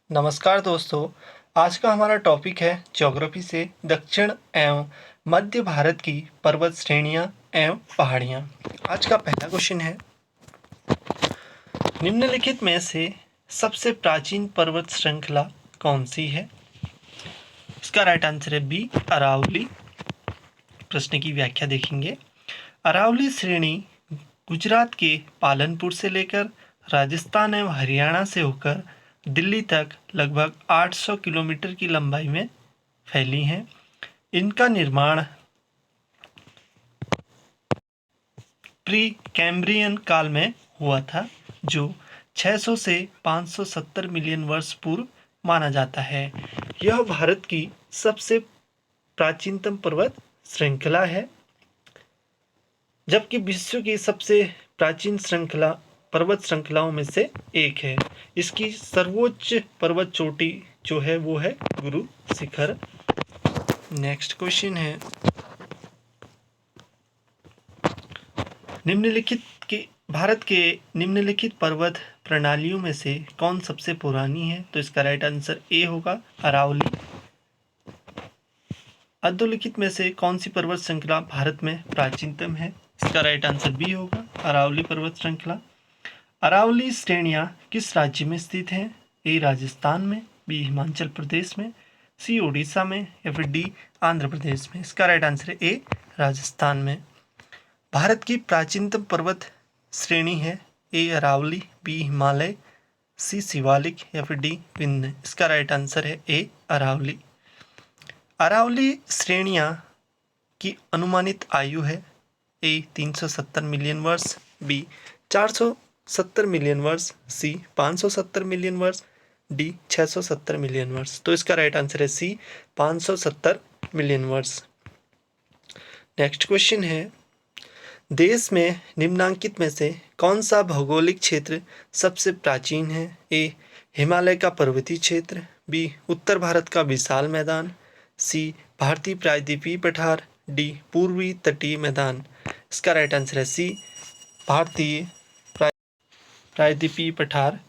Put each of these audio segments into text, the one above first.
नमस्कार दोस्तों। आज का हमारा टॉपिक है ज्योग्राफी से दक्षिण एवं मध्य भारत की पर्वत श्रेणियां एवं पहाड़ियां। आज का पहला क्वेश्चन है, निम्नलिखित में से सबसे प्राचीन पर्वत श्रृंखला कौन सी है? इसका राइट आंसर है बी, अरावली। प्रश्न की व्याख्या देखेंगे। अरावली श्रेणी गुजरात के पालनपुर से लेकर राजस्थान एवं हरियाणा से होकर दिल्ली तक लगभग 800 किलोमीटर की लंबाई में फैली हैं। इनका निर्माण प्री कैम्ब्रियन काल में हुआ था, जो 600 से 570 मिलियन वर्ष पूर्व माना जाता है। यह भारत की सबसे प्राचीनतम पर्वत श्रृंखला है, जबकि विश्व की सबसे प्राचीन पर्वत श्रृंखलाओं में से एक है। इसकी सर्वोच्च पर्वत चोटी जो है वो है गुरु शिखर। नेक्स्ट क्वेश्चन है, भारत के निम्नलिखित पर्वत प्रणालियों में से कौन सबसे पुरानी है? तो इसका राइट आंसर ए होगा, अरावली। अधोलिखित में से कौन सी पर्वत श्रृंखला भारत में प्राचीनतम है? इसका राइट आंसर बी होगा, अरावली पर्वत श्रृंखला। अरावली श्रेणियां किस राज्य में स्थित हैं? ए राजस्थान में, बी हिमाचल प्रदेश में, सी उड़ीसा में या फिर डी आंध्र प्रदेश में। इसका राइट आंसर है ए राजस्थान में। भारत की प्राचीनतम पर्वत श्रेणी है ए अरावली, बी हिमालय, सी शिवालिक या फिर डी विंध्य। इसका राइट आंसर है ए अरावली। अरावली श्रेणियां की अनुमानित आयु है ए 370 मिलियन वर्ष, बी 470 मिलियन वर्ष, सी 570 मिलियन वर्ष, डी 670 मिलियन वर्ष। तो इसका राइट आंसर है सी 570 मिलियन वर्ष। नेक्स्ट क्वेश्चन है, देश में निम्नांकित में से कौन सा भौगोलिक क्षेत्र सबसे प्राचीन है? ए हिमालय का पर्वतीय क्षेत्र, बी उत्तर भारत का विशाल मैदान, सी भारतीय प्रायद्वीपीय पठार, डी पूर्वी तटीय मैदान। इसका राइट आंसर है सी भारतीय प्रायद्वीपीय पठार।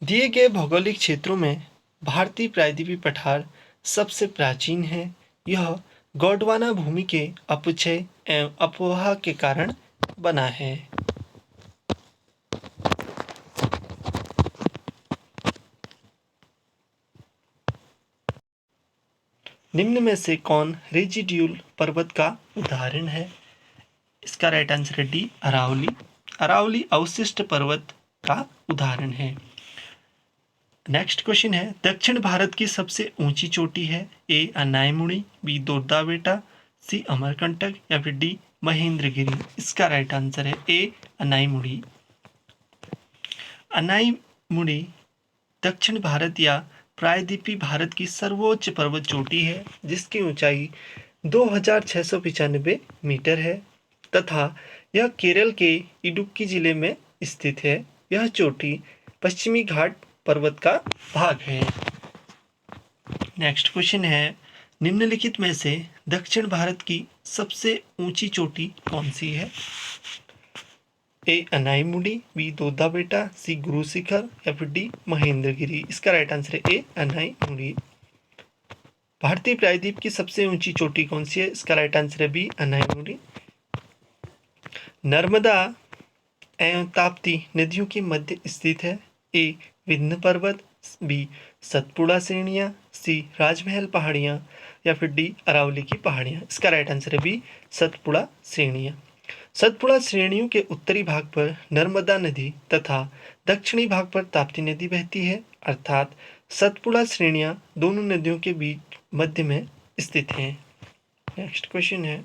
दिए गए भौगोलिक क्षेत्रों में भारतीय प्रायद्वीपीय पठार सबसे प्राचीन है। यह गोंडवाना भूमि के अपक्षय एवं अपवाह के कारण बना है। निम्न में से कौन रेजिड्यूल पर्वत का उदाहरण है? इसका राइट आंसर है डी अरावली। अरावली अवशिष्ट पर्वत का उदाहरण है। नेक्स्ट क्वेश्चन है, दक्षिण भारत की सबसे ऊंची चोटी है ए अनाईमुड़ी, बी दोड्डाबेटा, सी अमरकंटक या फिर डी महेंद्रगिरी। इसका राइट आंसर है ए अनाईमुड़ी। अनाईमुड़ी दक्षिण भारत या प्रायद्वीपीय भारत की सर्वोच्च पर्वत चोटी है, जिसकी ऊंचाई 2695 मीटर है तथा यह केरल के इडुक्की जिले में स्थित है। यह चोटी पश्चिमी घाट पर्वत का भाग है। नेक्स्ट क्वेश्चन है, निम्नलिखित में से दक्षिण भारत की सबसे ऊंची चोटी कौन सी है? ए अनाईमुड़ी, बी दोड्डाबेटा, सी गुरु शिखर या फिर डी महेंद्रगिरी। इसका राइट आंसर है ए अनाईमुड़ी। भारतीय प्रायद्वीप की सबसे ऊंची चोटी कौन सी है? इसका राइट आंसर है बी अनाईमुड़ी। नर्मदा एवं ताप्ती नदियों के मध्य स्थित है ए विंध्य पर्वत, बी सतपुड़ा श्रेणियां, सी राजमहल पहाड़ियां या फिर डी अरावली की पहाड़ियां। इसका राइट आंसर है बी सतपुड़ा श्रेणियां। सतपुड़ा श्रेणियों के उत्तरी भाग पर नर्मदा नदी तथा दक्षिणी भाग पर ताप्ती नदी बहती है, अर्थात सतपुड़ा श्रेणियां दोनों नदियों के बीच मध्य में स्थित हैं। नेक्स्ट क्वेश्चन है,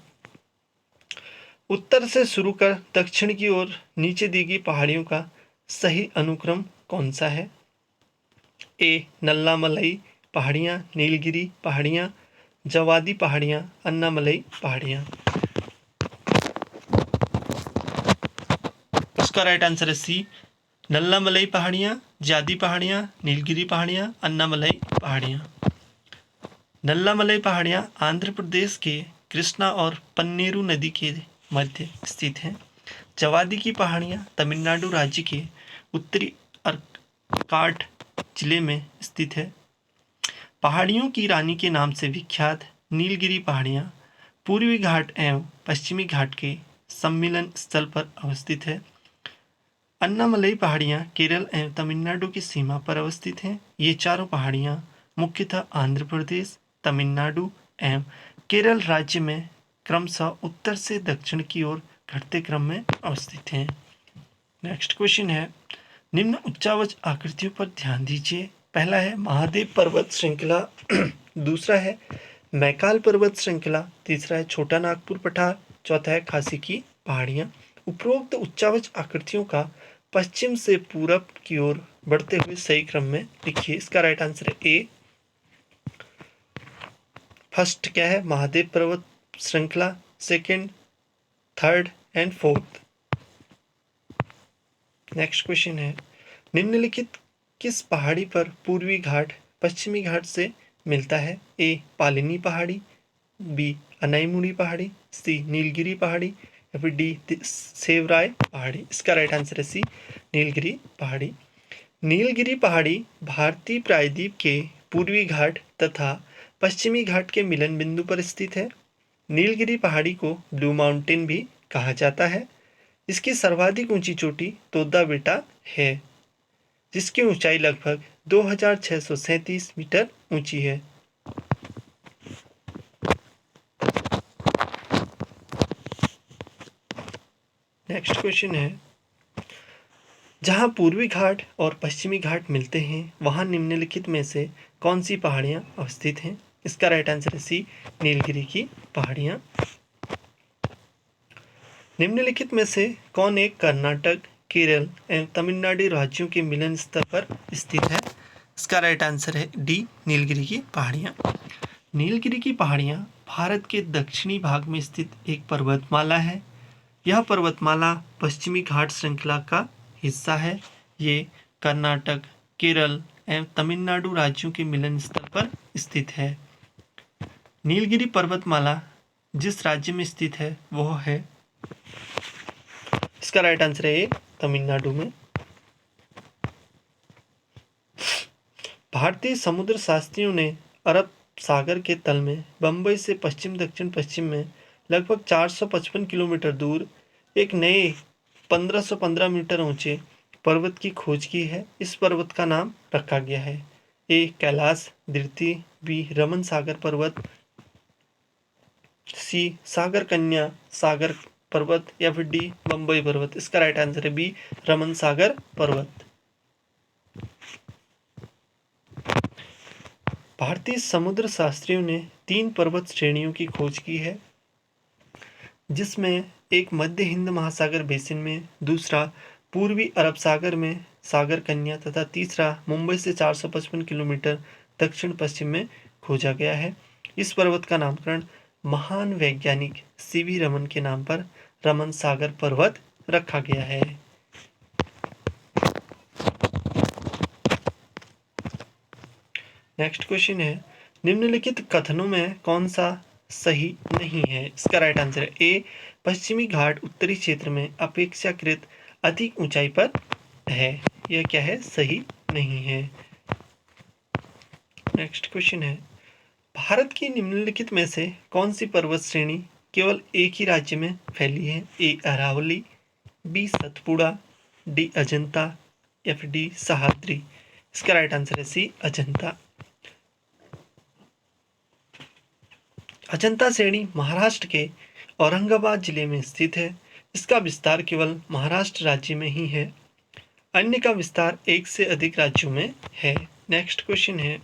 उत्तर से शुरू कर दक्षिण की ओर नीचे दी गई पहाड़ियों का सही अनुक्रम कौन सा है? ए नल्लामलई पहाड़ियाँ, नीलगिरी पहाड़ियाँ, जवादी पहाड़ियाँ, अन्नामलई पहाड़ियाँ। इसका राइट आंसर है सी नल्लामलई पहाड़ियाँ, जादी पहाड़ियाँ, नीलगिरी पहाड़ियाँ, अन्नामलई पहाड़ियाँ। नल्लामलई पहाड़ियाँ आंध्र प्रदेश के कृष्णा और पन्नेरू नदी के मध्य स्थित हैं। जवादी की पहाड़ियाँ तमिलनाडु राज्य के उत्तरी काठ जिले में स्थित है। पहाड़ियों की रानी के नाम से विख्यात नीलगिरी पहाड़ियाँ पूर्वी घाट एवं पश्चिमी घाट के सम्मिलन स्थल पर अवस्थित है। अन्नामलई पहाड़ियाँ केरल एवं तमिलनाडु की सीमा पर अवस्थित हैं। ये चारों पहाड़ियाँ मुख्यतः आंध्र प्रदेश, तमिलनाडु एवं केरल राज्य में क्रमशः उत्तर से दक्षिण की ओर घटते क्रम में अवस्थित हैं। नेक्स्ट क्वेश्चन है, निम्न उच्चावच आकृतियों पर ध्यान दीजिए। पहला है महादेव पर्वत श्रृंखला, दूसरा है मैकाल पर्वत श्रृंखला, तीसरा है छोटा नागपुर पठार, चौथा है खासी की पहाड़ियाँ। उपरोक्त उच्चावच आकृतियों का पश्चिम से पूरब की ओर बढ़ते हुए सही क्रम में लिखिए। इसका राइट आंसर है ए। फर्स्ट क्या है, महादेव पर्वत श्रृंखला, second, third and fourth. Next question है, निम्नलिखित किस पहाड़ी पर पूर्वी घाट पश्चिमी घाट से मिलता है? ए पालिनी पहाड़ी, बी अनाईमुड़ी पहाड़ी, सी नीलगिरी पहाड़ी या फिर डी सेवराय पहाड़ी। इसका राइट आंसर है सी नीलगिरी पहाड़ी। नीलगिरी पहाड़ी भारतीय प्रायद्वीप के पूर्वी घाट तथा पश्चिमी घाट के मिलन बिंदु पर स्थित है। नीलगिरी पहाड़ी को ब्लू माउंटेन भी कहा जाता है। इसकी सर्वाधिक ऊंची चोटी तोदा बेटा है, जिसकी ऊंचाई लगभग 2637 मीटर ऊंची है। नेक्स्ट क्वेश्चन है, जहां पूर्वी घाट और पश्चिमी घाट मिलते हैं वहां निम्नलिखित में से कौन सी पहाड़ियां अवस्थित हैं? इसका राइट आंसर है सी नीलगिरी की पहाड़ियां। निम्नलिखित में से कौन एक कर्नाटक, केरल एवं तमिलनाडु राज्यों के मिलन स्थल पर स्थित है? इसका राइट आंसर है डी नीलगिरी की पहाड़ियाँ। नीलगिरी की पहाड़ियाँ भारत के दक्षिणी भाग में स्थित एक पर्वतमाला है। यह पर्वतमाला पश्चिमी घाट श्रृंखला का हिस्सा है। ये कर्नाटक, केरल एवं तमिलनाडु राज्यों के मिलन स्थल पर स्थित है। नीलगिरी पर्वतमाला जिस राज्य में स्थित है वह है, इसका राइट आंसर है तमिलनाडु में। भारतीय समुद्र शास्त्रियों ने अरब सागर के तल में बंबई से पश्चिम दक्षिण पश्चिम में लगभग 455 किलोमीटर दूर एक नए 1515 मीटर ऊंचे पर्वत की खोज की है। इस पर्वत का नाम रखा गया है ए कैलाश द्वितीय, बी रमन सागर पर्वत, सी सागर कन्या सागर पर्वत या फिर डी बंबई पर्वत। इसका राइट आंसर है बी रमन सागर पर्वत। भारतीय समुद्र शास्त्रियों ने 3 पर्वत श्रेणियों की खोज की है, जिसमें एक मध्य हिंद महासागर बेसिन में, दूसरा पूर्वी अरब सागर में सागर कन्या तथा तीसरा मुंबई से 455 किलोमीटर दक्षिण पश्चिम में खोजा गया है। इस पर्वत का नामकरण महान वैज्ञानिक सीवी रमन के नाम पर रमन सागर पर्वत रखा गया है। नेक्स्ट क्वेश्चन है, निम्नलिखित कथनों में कौन सा सही नहीं है? इसका राइट आंसर है ए पश्चिमी घाट उत्तरी क्षेत्र में अपेक्षाकृत अधिक ऊंचाई पर है। यह क्या है? सही नहीं है। नेक्स्ट क्वेश्चन है, भारत की निम्नलिखित में से कौन सी पर्वत श्रेणी केवल एक ही राज्य में फैली है? ए अरावली, बी सतपुड़ा, डी अजंता या फिर डी सह्याद्री। इसका राइट आंसर है सी अजंता। अजंता श्रेणी महाराष्ट्र के औरंगाबाद जिले में स्थित है। इसका विस्तार केवल महाराष्ट्र राज्य में ही है, अन्य का विस्तार एक से अधिक राज्यों में है। नेक्स्ट क्वेश्चन है,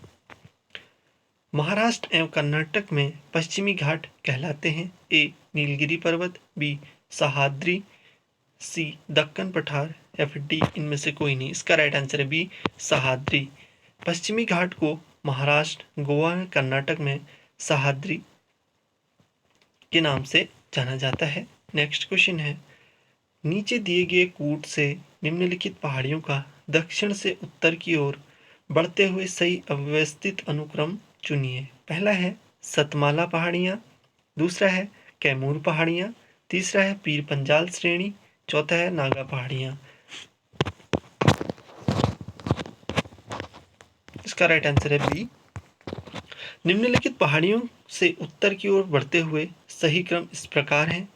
महाराष्ट्र एवं कर्नाटक में पश्चिमी घाट कहलाते हैं? ए नीलगिरी पर्वत, बी सह्याद्री, सी दक्कन पठार या फिर डी इनमें से कोई नहीं। इसका राइट आंसर है बी सह्याद्री। पश्चिमी घाट को महाराष्ट्र, गोवा, कर्नाटक में सह्याद्री के नाम से जाना जाता है। नेक्स्ट क्वेश्चन है, नीचे दिए गए कूट से निम्नलिखित पहाड़ियों का दक्षिण से उत्तर की ओर बढ़ते हुए सही अव्यवस्थित अनुक्रम चुनिए। पहला है सतमाला पहाड़ियाँ, दूसरा है कैमूर पहाड़ियाँ, तीसरा है पीर पंजाल श्रेणी, चौथा है नागा पहाड़ियाँ। इसका राइट आंसर है बी। निम्नलिखित पहाड़ियों से उत्तर की ओर बढ़ते हुए सही क्रम इस प्रकार है।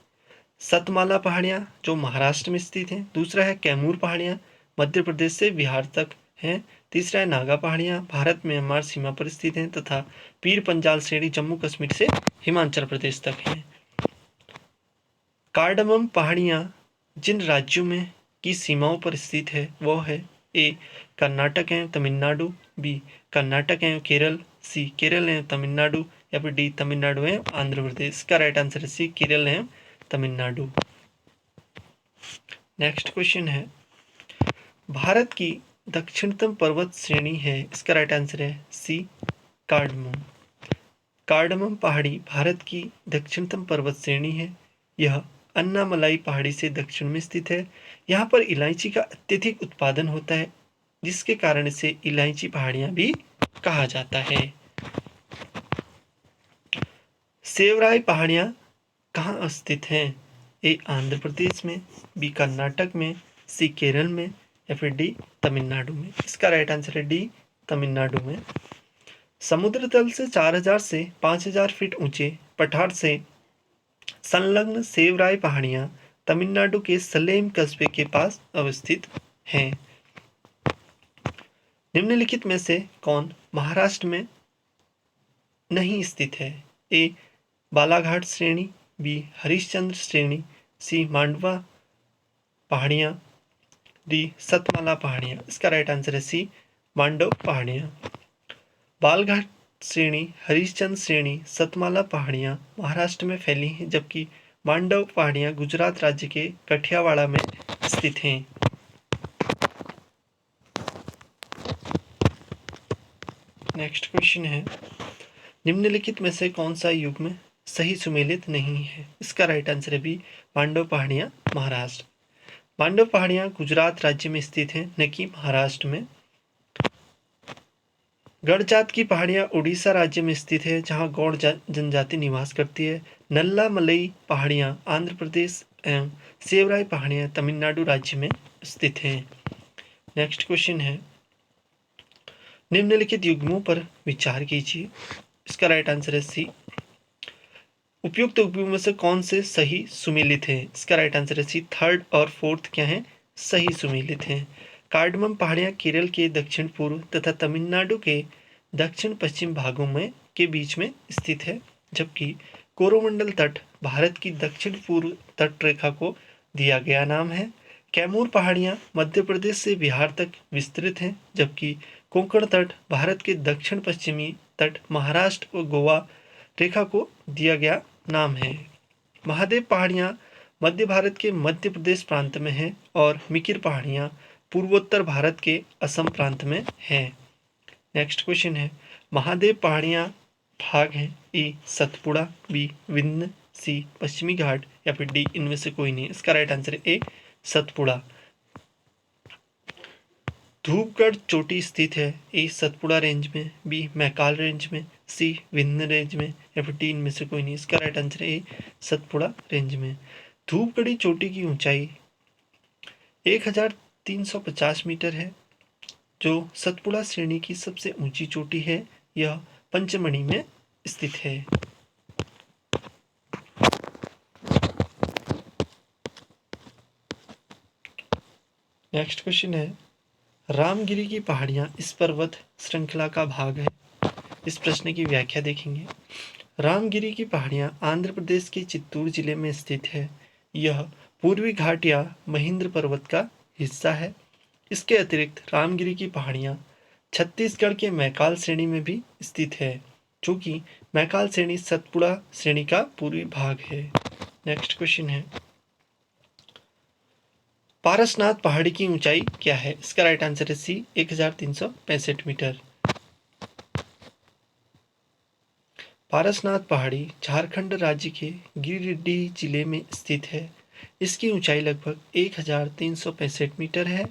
सतमाला पहाड़ियाँ जो महाराष्ट्र में स्थित हैं। दूसरा है कैमूर पहाड़ियाँ मध्य प्रदेश से बिहार तक हैं। तीसरा है नागा पहाड़ियाँ भारत म्यांमार सीमा पर स्थित हैं तथा पीर पंजाल श्रेणी जम्मू कश्मीर से हिमाचल प्रदेश तक हैं। कार्डमम पहाड़ियाँ जिन राज्यों में की सीमाओं पर स्थित है वह है ए कर्नाटक एवं तमिलनाडु, बी कर्नाटक एवं केरल, सी केरल एवं तमिलनाडु या फिर डी तमिलनाडु एवं आंध्र प्रदेश। का राइट आंसर है सी केरल एवं तमिलनाडु। नेक्स्ट क्वेश्चन है भारत की दक्षिणतम पर्वत श्रेणी है। इसका राइट आंसर है सी कार्डमम। कार्डमम पहाड़ी भारत की दक्षिणतम पर्वत श्रेणी है। यह अन्नामलाई पहाड़ी से दक्षिण में स्थित है। यहाँ पर इलायची का अत्यधिक उत्पादन होता है जिसके कारण इसे इलायची पहाड़ियाँ भी कहा जाता है। सेवराय पहाड़ियाँ कहाँ स्थित हैं? ए आंध्र प्रदेश में, बी कर्नाटक में, सी केरल में या फिर डी तमिलनाडु में। इसका राइट आंसर है डी तमिलनाडु में। समुद्र तल से 4000 से 5000 फीट ऊंचे पठार से संलग्न सेवराय पहाड़ियाँ तमिलनाडु के सलेम कस्बे के पास अवस्थित हैं। निम्नलिखित में से कौन महाराष्ट्र में नहीं स्थित है? ए बालाघाट श्रेणी, बी हरिश्चंद्र श्रेणी, सी मांडवा पहाड़ियाँ, डी सतमाला पहाड़ियाँ। इसका राइट आंसर है सी मांडव पहाड़ियाँ। बालघाट श्रेणी, हरिश्चंद्र श्रेणी, सतमाला पहाड़ियाँ महाराष्ट्र में फैली हैं जबकि मांडव पहाड़ियाँ गुजरात राज्य के कठियावाड़ा में स्थित हैं। नेक्स्ट क्वेश्चन है निम्नलिखित में से कौन सा युग्म सही सुमेलित नहीं है? इसका राइट आंसर है बी मांडव पहाड़ियाँ महाराष्ट्र। मांडव पहाड़ियाँ गुजरात राज्य में स्थित हैं न कि महाराष्ट्र में। गढ़जात की पहाड़ियाँ उड़ीसा राज्य में स्थित है जहाँ गौड़ जनजाति निवास करती है। नल्ला मलई पहाड़ियाँ आंध्र प्रदेश एवं सेवराय पहाड़ियाँ तमिलनाडु राज्य में स्थित हैं। नेक्स्ट क्वेश्चन है निम्नलिखित युग्मों पर विचार कीजिए। इसका राइट आंसर है सी। उपयुक्त युग्मों में से कौन से सही सुमेलित है? इसका राइट आंसर है सी। थर्ड और फोर्थ क्या है? सही सुमेलित हैं। कार्डमम पहाड़ियाँ केरल के दक्षिण पूर्व तथा तमिलनाडु के दक्षिण पश्चिम भागों में के बीच में स्थित है जबकि कोरोमंडल तट भारत की दक्षिण पूर्व तट रेखा को दिया गया नाम है। कैमूर पहाड़ियाँ मध्य प्रदेश से बिहार तक विस्तृत हैं जबकि कोंकण तट भारत के दक्षिण पश्चिमी तट महाराष्ट्र व गोवा रेखा को दिया गया नाम है। महादेव पहाड़ियाँ मध्य भारत के मध्य प्रदेश प्रांत में हैं और मिकिर पहाड़ियाँ पूर्वोत्तर भारत के असम प्रांत में हैं। नेक्स्ट क्वेश्चन है महादेव पहाड़ियाँ भाग हैं ए सतपुड़ा, बी विंध्य, सी पश्चिमी घाट या फिर डी इनमें से कोई नहीं। इसका राइट आंसर है ए सतपुड़ा। धूपगढ़ चोटी स्थित है ए सतपुड़ा रेंज में, बी मैकाल रेंज में, सी विंध्य रेंज में या फिर डी इनमें से कोई नहीं। इसका राइट आंसर है ए सतपुड़ा रेंज में। धूपगढ़ी चोटी की ऊंचाई 1350 मीटर है जो सतपुड़ा श्रेणी की सबसे ऊंची चोटी है। यह पंचमढ़ी में स्थित है। नेक्स्ट क्वेश्चन है रामगिरी की पहाड़ियाँ इस पर्वत श्रृंखला का भाग है। इस प्रश्न की व्याख्या देखेंगे। रामगिरी की पहाड़ियाँ आंध्र प्रदेश के चित्तूर जिले में स्थित है। यह पूर्वी घाट या महेंद्र पर्वत का हिस्सा है। इसके अतिरिक्त रामगिरी की पहाड़ियाँ छत्तीसगढ़ के मैकाल श्रेणी में भी स्थित है जो कि मैकाल श्रेणी सतपुड़ा श्रेणी का पूर्वी भाग है। नेक्स्ट क्वेश्चन है पारसनाथ पहाड़ी की ऊंचाई क्या है? इसका राइट आंसर है सी 1365 मीटर। पारसनाथ पहाड़ी झारखंड राज्य के गिरिडीह जिले में स्थित है। इसकी ऊंचाई लगभग 1365 मीटर है।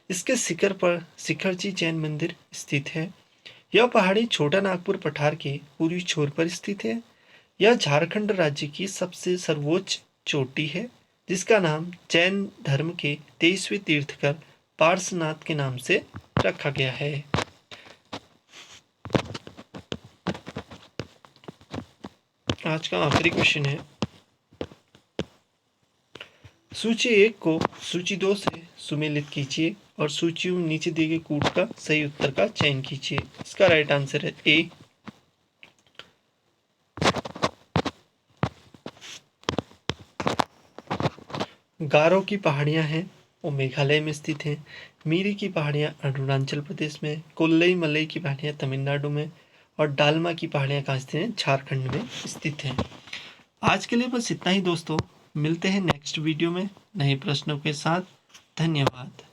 इसके शिखर पर शिखरजी जैन मंदिर स्थित है। यह पहाड़ी छोटा नागपुर पठार के पूर्वी छोर पर स्थित है। यह झारखंड राज्य की सबसे सर्वोच्च चोटी है जिसका नाम जैन धर्म के 23वें तीर्थकर पार्श्वनाथ के नाम से रखा गया है। आज का आखिरी क्वेश्चन है। सूची 1 को सूची 2 से सुमेलित कीजिए और सूची में नीचे दिए गए कूट का सही उत्तर का चयन कीजिए। इसका राइट आंसर है ए। गारो की पहाड़ियां हैं वो मेघालय में स्थित हैं। मीरी की पहाड़ियां अरुणाचल प्रदेश में, कोल्लई मलई की पहाड़ियां तमिलनाडु में और डालमा की पहाड़ियां कहाँ स्थित हैं? झारखंड में स्थित हैं। आज के लिए बस इतना ही दोस्तों, मिलते हैं नेक्स्ट वीडियो में नए प्रश्नों के साथ। धन्यवाद।